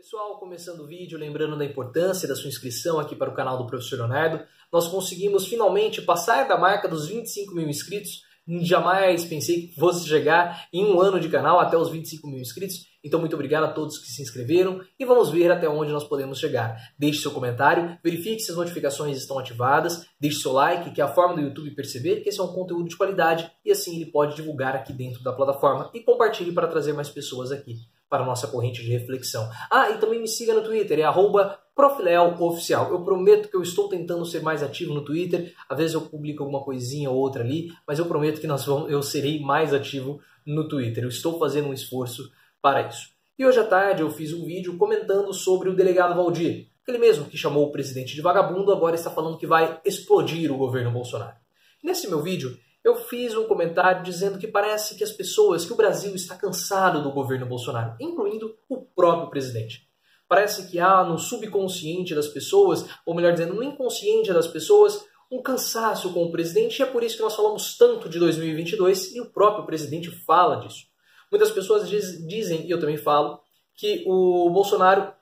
Pessoal, começando o vídeo, lembrando da importância da sua inscrição aqui para o canal do Professor Leonardo. Nós conseguimos finalmente passar da marca dos 25 mil inscritos. Jamais pensei que fosse chegar em um ano de canal até os 25 mil inscritos. Então, muito obrigado a todos que se inscreveram e vamos ver até onde nós podemos chegar. Deixe seu comentário, verifique se as notificações estão ativadas, deixe seu like, que é a forma do YouTube perceber que esse é um conteúdo de qualidade e assim ele pode divulgar aqui dentro da plataforma e compartilhe para trazer mais pessoas aqui para a nossa corrente de reflexão. E também me siga no Twitter, é @profleoficial. Eu prometo que eu estou tentando ser mais ativo no Twitter, às vezes eu publico alguma coisinha ou outra ali, mas eu prometo que eu serei mais ativo no Twitter. Eu estou fazendo um esforço para isso. E hoje à tarde eu fiz um vídeo comentando sobre o delegado Valdir, aquele mesmo que chamou o presidente de vagabundo, agora está falando que vai explodir o governo Bolsonaro. Nesse meu vídeo, eu fiz um comentário dizendo que parece que o Brasil está cansado do governo Bolsonaro, incluindo o próprio presidente. Parece que há no subconsciente das pessoas, ou melhor dizendo, no inconsciente das pessoas, um cansaço com o presidente, e é por isso que nós falamos tanto de 2022 e o próprio presidente fala disso. Muitas pessoas dizem, e eu também falo, que o Bolsonaro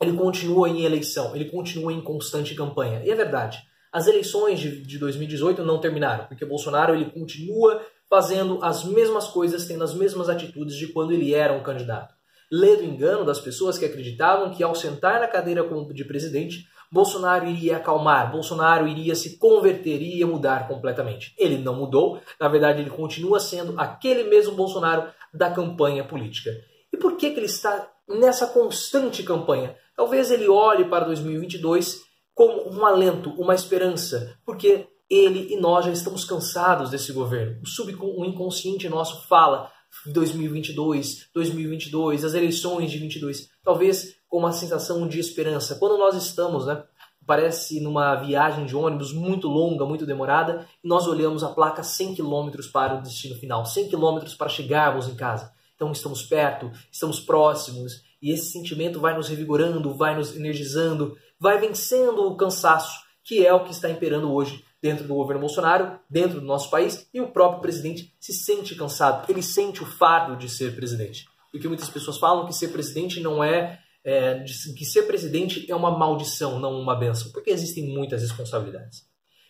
ele continua em eleição, ele continua em constante campanha. E é verdade. As eleições de 2018 não terminaram, porque o Bolsonaro ele continua fazendo as mesmas coisas, tendo as mesmas atitudes de quando ele era um candidato. Lê do engano das pessoas que acreditavam que ao sentar na cadeira de presidente, Bolsonaro iria acalmar, Bolsonaro iria se converter, iria mudar completamente. Ele não mudou, na verdade ele continua sendo aquele mesmo Bolsonaro da campanha política. E por que ele está nessa constante campanha? Talvez ele olhe para 2022 como um alento, uma esperança, porque ele e nós já estamos cansados desse governo. O inconsciente nosso fala 2022, as eleições de 22, talvez com uma sensação de esperança. Quando nós estamos, parece numa viagem de ônibus muito longa, muito demorada, e nós olhamos a placa 100 km para o destino final, 100 km para chegarmos em casa. Então estamos perto, estamos próximos, e esse sentimento vai nos revigorando, vai nos energizando, vai vencendo o cansaço, que é o que está imperando hoje dentro do governo Bolsonaro, dentro do nosso país, e o próprio presidente se sente cansado, ele sente o fardo de ser presidente. Porque muitas pessoas falam que ser presidente que ser presidente é uma maldição, não uma bênção, porque existem muitas responsabilidades.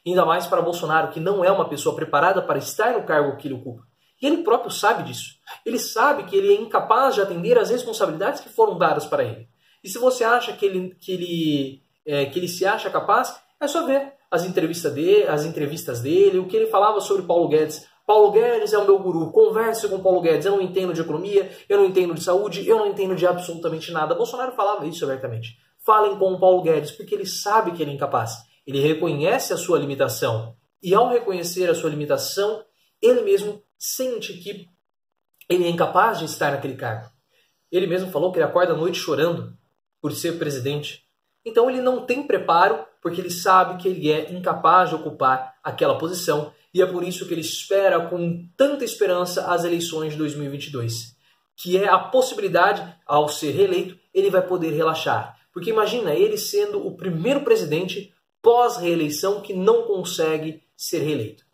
Ainda mais para Bolsonaro, que não é uma pessoa preparada para estar no cargo que ele ocupa. E ele próprio sabe disso. Ele sabe que ele é incapaz de atender às responsabilidades que foram dadas para ele. E se você acha que ele se acha capaz, é só ver as entrevistas dele, o que ele falava sobre Paulo Guedes. Paulo Guedes é o meu guru, converse com Paulo Guedes, eu não entendo de economia, eu não entendo de saúde, eu não entendo de absolutamente nada. Bolsonaro falava isso abertamente. Falem com o Paulo Guedes, porque ele sabe que ele é incapaz. Ele reconhece a sua limitação. E ao reconhecer a sua limitação, ele mesmo sente que ele é incapaz de estar naquele cargo. Ele mesmo falou que ele acorda à noite chorando por ser presidente. Então ele não tem preparo, porque ele sabe que ele é incapaz de ocupar aquela posição. E é por isso que ele espera com tanta esperança as eleições de 2022. Que é a possibilidade, ao ser reeleito, ele vai poder relaxar. Porque imagina ele sendo o primeiro presidente pós-reeleição que não consegue ser reeleito.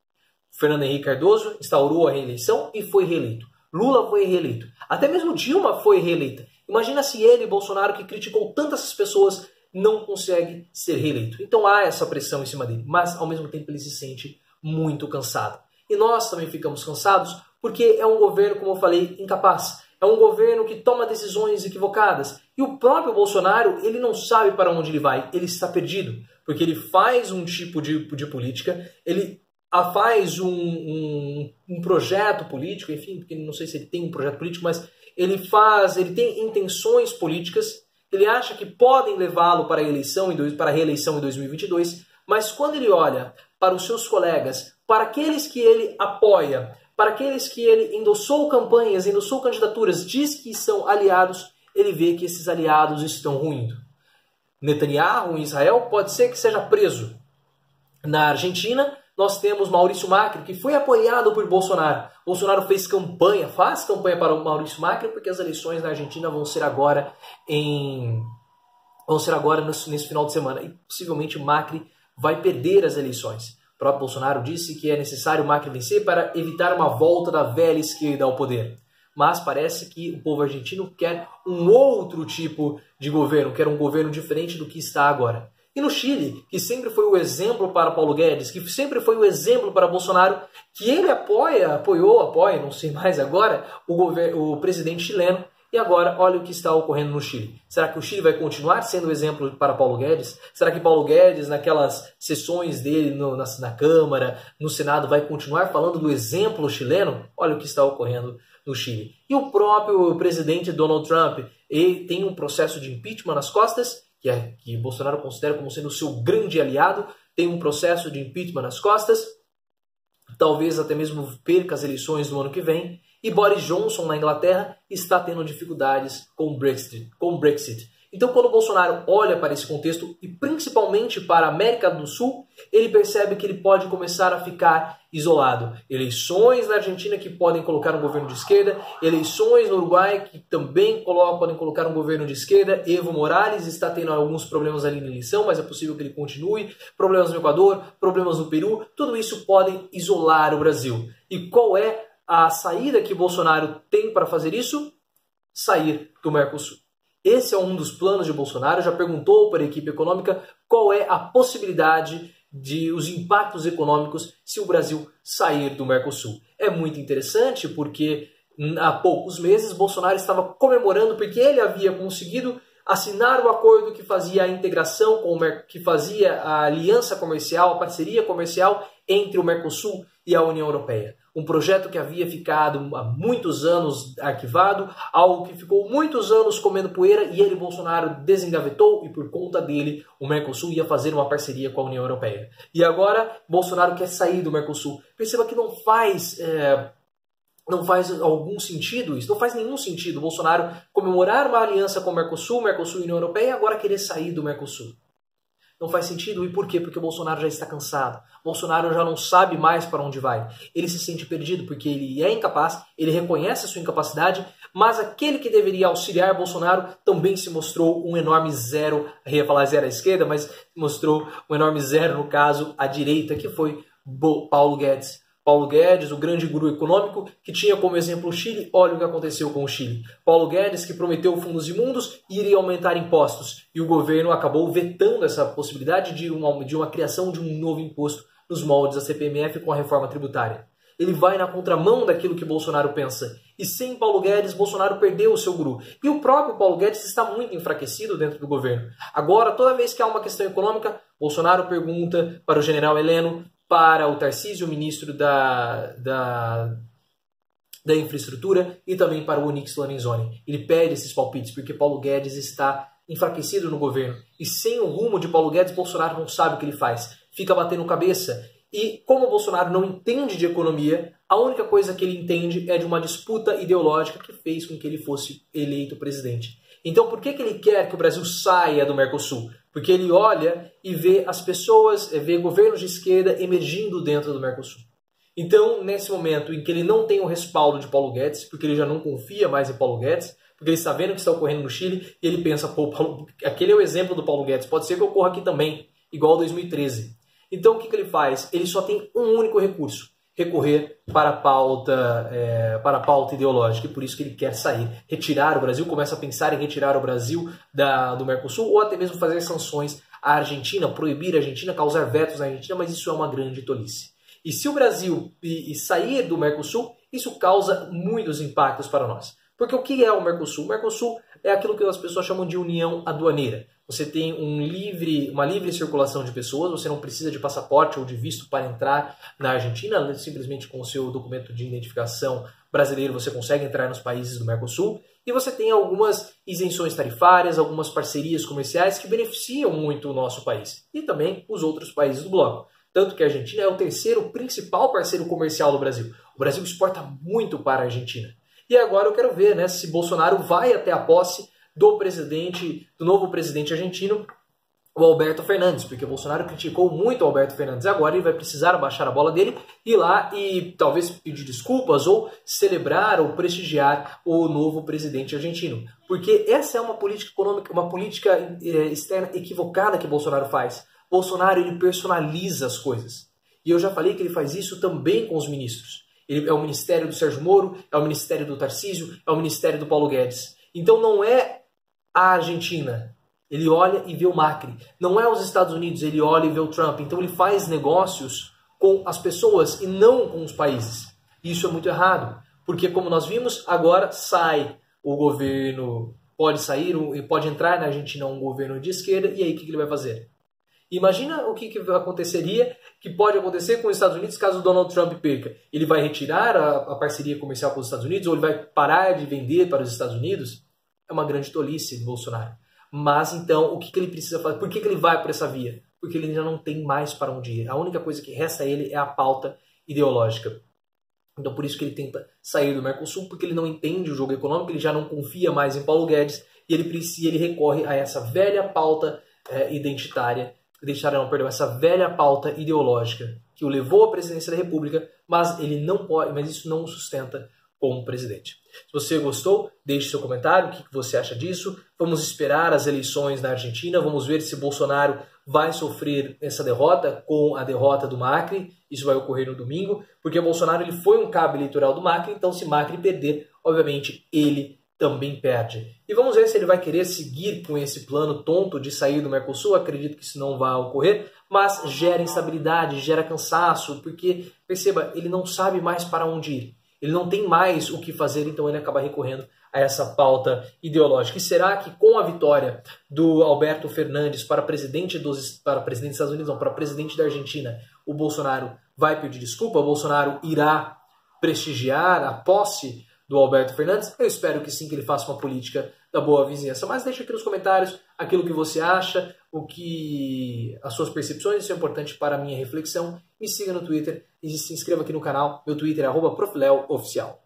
Fernando Henrique Cardoso instaurou a reeleição e foi reeleito. Lula foi reeleito. Até mesmo Dilma foi reeleita. Imagina se ele, Bolsonaro, que criticou tantas pessoas, não consegue ser reeleito. Então há essa pressão em cima dele, mas ao mesmo tempo ele se sente muito cansado. E nós também ficamos cansados porque é um governo, como eu falei, incapaz. É um governo que toma decisões equivocadas. E o próprio Bolsonaro, ele não sabe para onde ele vai, ele está perdido. Porque ele faz um tipo de política, ele faz um projeto político, enfim, porque não sei se ele tem um projeto político, mas ele tem intenções políticas, ele acha que podem levá-lo para a reeleição em 2022, mas quando ele olha para os seus colegas, para aqueles que ele apoia, para aqueles que ele endossou campanhas, endossou candidaturas, diz que são aliados, ele vê que esses aliados estão ruindo. Netanyahu, em Israel, pode ser que seja preso. Na Argentina, nós temos Maurício Macri, que foi apoiado por Bolsonaro. Bolsonaro faz campanha para o Maurício Macri, porque as eleições na Argentina vão ser agora nesse final de semana. E possivelmente Macri vai perder as eleições. O próprio Bolsonaro disse que é necessário Macri vencer para evitar uma volta da velha esquerda ao poder. mas parece que o povo argentino quer um outro tipo de governo, quer um governo diferente do que está agora. E no Chile, que sempre foi o exemplo para Paulo Guedes, que sempre foi o exemplo para Bolsonaro, que ele apoia, não sei mais agora, o presidente chileno. E agora, olha o que está ocorrendo no Chile. Será que o Chile vai continuar sendo o exemplo para Paulo Guedes? Será que Paulo Guedes, naquelas sessões dele na Câmara, no Senado, vai continuar falando do exemplo chileno? Olha o que está ocorrendo no Chile. E o próprio presidente Donald Trump, ele tem um processo de impeachment nas costas, que Bolsonaro considera como sendo o seu grande aliado, tem um processo de impeachment nas costas, talvez até mesmo perca as eleições do ano que vem, e Boris Johnson na Inglaterra está tendo dificuldades com o Brexit. Então, quando o Bolsonaro olha para esse contexto, e principalmente para a América do Sul, ele percebe que ele pode começar a ficar isolado. Eleições na Argentina que podem colocar um governo de esquerda, eleições no Uruguai que também podem colocar um governo de esquerda. Evo Morales está tendo alguns problemas ali na eleição, mas é possível que ele continue. Problemas no Equador, problemas no Peru, tudo isso podem isolar o Brasil. E qual é a saída que Bolsonaro tem para fazer isso? Sair do Mercosul. Esse é um dos planos de Bolsonaro. Já perguntou para a equipe econômica qual é a possibilidade de os impactos econômicos se o Brasil sair do Mercosul. É muito interessante porque há poucos meses Bolsonaro estava comemorando porque ele havia conseguido assinar o acordo que fazia a integração, que fazia a aliança comercial, a parceria comercial entre o Mercosul e a União Europeia. Um projeto que havia ficado há muitos anos arquivado, algo que ficou muitos anos comendo poeira e ele, Bolsonaro, desengavetou e por conta dele o Mercosul ia fazer uma parceria com a União Europeia. E agora Bolsonaro quer sair do Mercosul. Perceba que não faz algum sentido isso, não faz nenhum sentido Bolsonaro comemorar uma aliança com o Mercosul e União Europeia e agora querer sair do Mercosul. Não faz sentido. E por quê? Porque o Bolsonaro já está cansado. Bolsonaro já não sabe mais para onde vai. Ele se sente perdido porque ele é incapaz, ele reconhece a sua incapacidade, mas aquele que deveria auxiliar Bolsonaro também se mostrou um enorme zero. Eu ia falar zero à esquerda, mas mostrou um enorme zero, no caso, à direita, que foi Paulo Guedes. Paulo Guedes, o grande guru econômico, que tinha como exemplo o Chile. Olha o que aconteceu com o Chile. Paulo Guedes, que prometeu fundos imundos e iria aumentar impostos. E o governo acabou vetando essa possibilidade de uma criação de um novo imposto nos moldes da CPMF com a reforma tributária. Ele vai na contramão daquilo que Bolsonaro pensa. E sem Paulo Guedes, Bolsonaro perdeu o seu guru. E o próprio Paulo Guedes está muito enfraquecido dentro do governo. Agora, toda vez que há uma questão econômica, Bolsonaro pergunta para o general Heleno, para o Tarcísio, ministro da infraestrutura, e também para o Onyx Lorenzoni. Ele pede esses palpites porque Paulo Guedes está enfraquecido no governo. E sem o rumo de Paulo Guedes, Bolsonaro não sabe o que ele faz. Fica batendo cabeça. E como Bolsonaro não entende de economia, a única coisa que ele entende é de uma disputa ideológica que fez com que ele fosse eleito presidente. Então por que ele quer que o Brasil saia do Mercosul? Porque ele olha e vê as pessoas, vê governos de esquerda emergindo dentro do Mercosul. Então, nesse momento em que ele não tem o respaldo de Paulo Guedes, porque ele já não confia mais em Paulo Guedes, porque ele está vendo o que está ocorrendo no Chile, e ele pensa, aquele é o exemplo do Paulo Guedes, pode ser que ocorra aqui também, igual 2013. Então, o que ele faz? Ele só tem um único recurso, recorrer para a pauta ideológica, e por isso que ele quer sair, retirar o Brasil, começa a pensar em retirar o Brasil do Mercosul, ou até mesmo fazer sanções à Argentina, proibir a Argentina, causar vetos na Argentina, mas isso é uma grande tolice. E se o Brasil sair do Mercosul, isso causa muitos impactos para nós. Porque o que é o Mercosul? O Mercosul é aquilo que as pessoas chamam de união aduaneira. Você tem uma livre circulação de pessoas, você não precisa de passaporte ou de visto para entrar na Argentina, simplesmente com o seu documento de identificação brasileiro você consegue entrar nos países do Mercosul, e você tem algumas isenções tarifárias, algumas parcerias comerciais que beneficiam muito o nosso país, e também os outros países do bloco. Tanto que a Argentina é o terceiro principal parceiro comercial do Brasil. O Brasil exporta muito para a Argentina. E agora eu quero ver, se Bolsonaro vai até a posse do novo presidente argentino, o Alberto Fernandes, porque Bolsonaro criticou muito o Alberto Fernandes. Agora ele vai precisar abaixar a bola dele, ir lá e talvez pedir desculpas ou celebrar ou prestigiar o novo presidente argentino. Porque essa é uma política econômica, uma política externa equivocada que Bolsonaro faz. Bolsonaro ele personaliza as coisas. E eu já falei que ele faz isso também com os ministros. É o ministério do Sérgio Moro, é o ministério do Tarcísio, é o ministério do Paulo Guedes. Então não é a Argentina, ele olha e vê o Macri. Não é os Estados Unidos, ele olha e vê o Trump. Então ele faz negócios com as pessoas e não com os países. Isso é muito errado, porque como nós vimos, agora sai o governo, pode sair e pode entrar na Argentina um governo de esquerda, e aí o que ele vai fazer? Imagina o que aconteceria, que pode acontecer com os Estados Unidos caso o Donald Trump perca. Ele vai retirar a parceria comercial com os Estados Unidos ou ele vai parar de vender para os Estados Unidos? É uma grande tolice de Bolsonaro. Mas então, o que ele precisa fazer? Por que ele vai por essa via? Porque ele já não tem mais para onde ir. A única coisa que resta a ele é a pauta ideológica. Então por isso que ele tenta sair do Mercosul, porque ele não entende o jogo econômico, ele já não confia mais em Paulo Guedes e ele recorre a essa velha pauta identitária, essa velha pauta ideológica que o levou à presidência da República, mas ele não pode, mas isso não o sustenta como presidente. Se você gostou, deixe seu comentário, o que você acha disso. Vamos esperar as eleições na Argentina, vamos ver se Bolsonaro vai sofrer essa derrota com a derrota do Macri. Isso vai ocorrer no domingo, porque Bolsonaro ele foi um cabo eleitoral do Macri, então se Macri perder, obviamente ele também perde. E vamos ver se ele vai querer seguir com esse plano tonto de sair do Mercosul. Acredito que isso não vai ocorrer, mas gera instabilidade, gera cansaço, porque, perceba, ele não sabe mais para onde ir. Ele não tem mais o que fazer, então ele acaba recorrendo a essa pauta ideológica. E será que com a vitória do Alberto Fernandes para presidente dos Estados Unidos, não, para presidente da Argentina, o Bolsonaro vai pedir desculpa? O Bolsonaro irá prestigiar a posse do Alberto Fernandes? Eu espero que sim, que ele faça uma política da boa vizinhança. Mas deixa aqui nos comentários aquilo que você acha, as suas percepções, isso é importante para a minha reflexão. Me siga no Twitter e se inscreva aqui no canal. Meu Twitter é @profleoficial.